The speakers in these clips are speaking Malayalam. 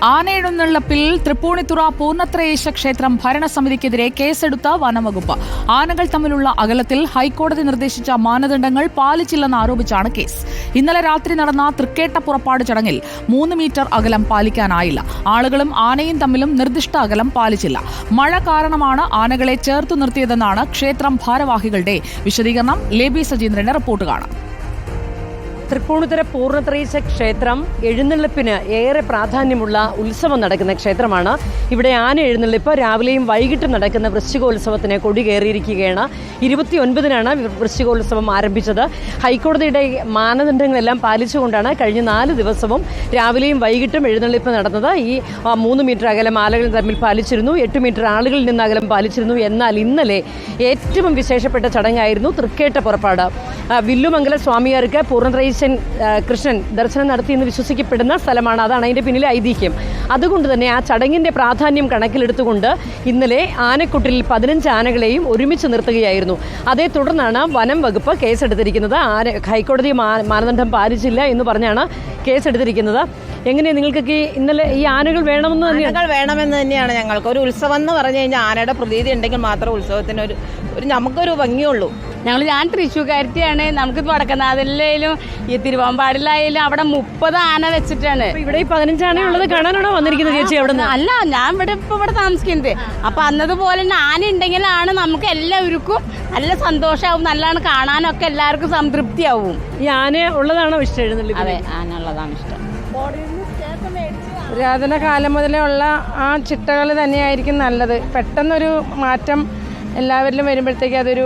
ആനയെഴുന്നള്ളിപ്പിൽ തൃപ്പൂണിത്തുറ പൂർണ്ണത്രയീശ ക്ഷേത്രം ഭരണസമിതിക്കെതിരെ കേസെടുത്ത വനംവകുപ്പ്. ആനകൾ തമ്മിലുള്ള അകലത്തിൽ ഹൈക്കോടതി നിർദ്ദേശിച്ച മാനദണ്ഡങ്ങൾ പാലിച്ചില്ലെന്ന് ആരോപിച്ചാണ് കേസ്. ഇന്നലെ രാത്രി നടന്ന തൃക്കേട്ട പുറപ്പാട് ചടങ്ങിൽ 3 മീറ്റർ അകലം പാലിക്കാനായില്ല. ആളുകളും ആനയും തമ്മിലും നിർദ്ദിഷ്ട അകലം പാലിച്ചില്ല. മഴ കാരണമാണ് ആനകളെ ചേർത്തു നിർത്തിയതെന്നാണ് ക്ഷേത്രം ഭാരവാഹികളുടെ വിശദീകരണം. ലേബി സജീന്ദ്രന്റെ റിപ്പോർട്ട് കാണാം. തൃപ്പൂണിത്തുറ പൂർണ്ണത്രയീശ ക്ഷേത്രം എഴുന്നള്ളിപ്പിന് ഏറെ പ്രാധാന്യമുള്ള ഉത്സവം നടക്കുന്ന ക്ഷേത്രമാണ്. ഇവിടെ ആന എഴുന്നള്ളിപ്പ് രാവിലെയും വൈകിട്ടും നടക്കുന്ന വൃശ്ചികോത്സവത്തിന് കൊടി കയറിയിരിക്കുകയാണ്. 29-നാണ് വൃശ്ചികോത്സവം ആരംഭിച്ചത്. ഹൈക്കോടതിയുടെ മാനദണ്ഡങ്ങളെല്ലാം പാലിച്ചുകൊണ്ടാണ് കഴിഞ്ഞ 4 ദിവസവും രാവിലെയും വൈകിട്ടും എഴുന്നള്ളിപ്പ് നടന്നത്. ഈ 3 മീറ്റർ അകലം ആളുകൾ തമ്മിൽ പാലിച്ചിരുന്നു, 8 മീറ്റർ ആളുകളിൽ നിന്ന് അകലം പാലിച്ചിരുന്നു. എന്നാൽ ഇന്നലെ ഏറ്റവും വിശേഷപ്പെട്ട ചടങ്ങായിരുന്നു തൃക്കേട്ട പുറപ്പാട്. വില്ലുമംഗല സ്വാമിയാർക്ക് പൂർണ്ണത്രയീശ കൃഷ്ണൻ ദർശനം നടത്തിയെന്ന് വിശ്വസിക്കപ്പെടുന്ന സ്ഥലമാണ്. അതാണ് അതിൻ്റെ പിന്നിലെ ഐതിഹ്യം. അതുകൊണ്ട് തന്നെ ആ ചടങ്ങിൻ്റെ പ്രാധാന്യം കണക്കിലെടുത്തുകൊണ്ട് ഇന്നലെ ആനക്കുട്ടിൽ 15 ആനകളെയും ഒരുമിച്ച് നിർത്തുകയായിരുന്നു. അതേ തുടർന്നാണ് വനം വകുപ്പ് കേസെടുത്തിരിക്കുന്നത്. ഹൈക്കോടതി മാനദണ്ഡം പാലിച്ചില്ല എന്ന് പറഞ്ഞാണ് കേസെടുത്തിരിക്കുന്നത്. എങ്ങനെയാണ് നിങ്ങൾക്കൊക്കെ ഇന്നലെ ഈ ആനകൾ വേണമെന്ന് തന്നെയാണ് ഞങ്ങൾക്ക് ഒരു ഉത്സവം എന്ന് പറഞ്ഞു കഴിഞ്ഞാൽ ആനയുടെ പ്രതീതി ഉണ്ടെങ്കിൽ മാത്രമേ ഉത്സവത്തിന് ഒരു നമുക്കൊരു ഭംഗിയുള്ളൂ. ഞാൻ തൃശ്ശൂർക്കാരത്തിയാണ്. നമുക്ക് വടക്കനാഥിലായാലും ഈ തിരുവമ്പാടിലായാലും അവിടെ 30 ആന വെച്ചിട്ടാണ്. ഇവിടെ 15 ആനയുള്ളത് കാണാനാണോ വന്നിരിക്കുന്നത് ചേച്ചി? അവിടെ അല്ല, ഞാൻ ഇവിടെ താമസിക്കുന്നത്. അപ്പൊ അന്നതുപോലെ തന്നെ ആന ഉണ്ടെങ്കിലാണ് നമുക്ക് എല്ലാവർക്കും നല്ല സന്തോഷമാവും, നല്ലതാണ് കാണാനൊക്കെ എല്ലാവർക്കും സംതൃപ്തിയാവും. ഈ ആന ഉള്ളതാണോ ഇഷ്ടം? എഴുന്നള്ളിപ്പ്? അതെ, ആന ഉള്ളതാണ് ഇഷ്ടം. പുരാതന കാലം മുതലേ ഉള്ള ആ ചിട്ടകൾ തന്നെയായിരിക്കും നല്ലത്. പെട്ടെന്നൊരു മാറ്റം എല്ലാവരിലും വരുമ്പോഴത്തേക്ക് അതൊരു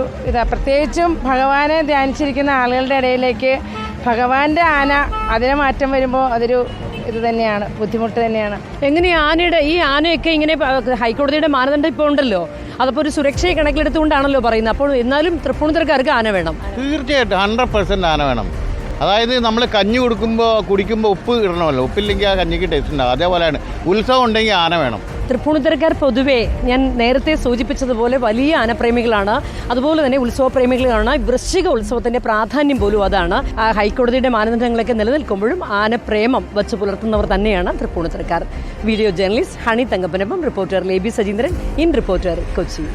പ്രത്യേകിച്ചും ഭഗവാനെ ധ്യാനിച്ചിരിക്കുന്ന ആളുകളുടെ ഇടയിലേക്ക് ഭഗവാന്റെ ആന അതിനെ മാറ്റം വരുമ്പോൾ അതൊരു ഇത് തന്നെയാണ്, ബുദ്ധിമുട്ട് തന്നെയാണ്. എങ്ങനെയാണ് ഈ ആനയൊക്കെ ഇങ്ങനെ ഹൈക്കോടതിയുടെ മാനദണ്ഡം ഇപ്പോൾ ഉണ്ടല്ലോ, അതപ്പോൾ ഒരു സുരക്ഷയെ കണക്കിലെടുത്തുകൊണ്ടാണല്ലോ പറയുന്നത്. അപ്പോൾ എന്നാലും തൃപ്പൂണിത്തുറക്കാർക്ക് ആന വേണം. തീർച്ചയായിട്ടും 100% ആന വേണം. അതായത് നമ്മൾ കഞ്ഞി കുടിക്കുമ്പോൾ ഉപ്പ് ഇടണമല്ലോ, ഉപ്പില്ലെങ്കിൽ ആ കഞ്ഞിക്ക് ടേസ്റ്റ് ഉണ്ടാകും. അതേപോലെയാണ് ഉത്സവം ഉണ്ടെങ്കിൽ ആന വേണം. തൃപ്പൂണിത്തുറക്കാർ പൊതുവേ ഞാൻ നേരത്തെ സൂചിപ്പിച്ചതുപോലെ വലിയ ആനപ്രേമികളാണ്, അതുപോലെ തന്നെ ഉത്സവപ്രേമികളാണ്. വൃശ്ചിക ഉത്സവത്തിന്റെ പ്രാധാന്യം പോലും അതാണ്. ഹൈക്കോടതിയുടെ മാനദണ്ഡങ്ങളൊക്കെ നിലനിൽക്കുമ്പോഴും ആനപ്രേമം വച്ചു പുലർത്തുന്നവർ തന്നെയാണ് തൃപ്പൂണിത്തുറക്കാർ. വീഡിയോ ജേർണലിസ്റ്റ് ഹണി തങ്കപ്പനൊപ്പം reporter Leby Sajeendran, in Reporter, Kochi.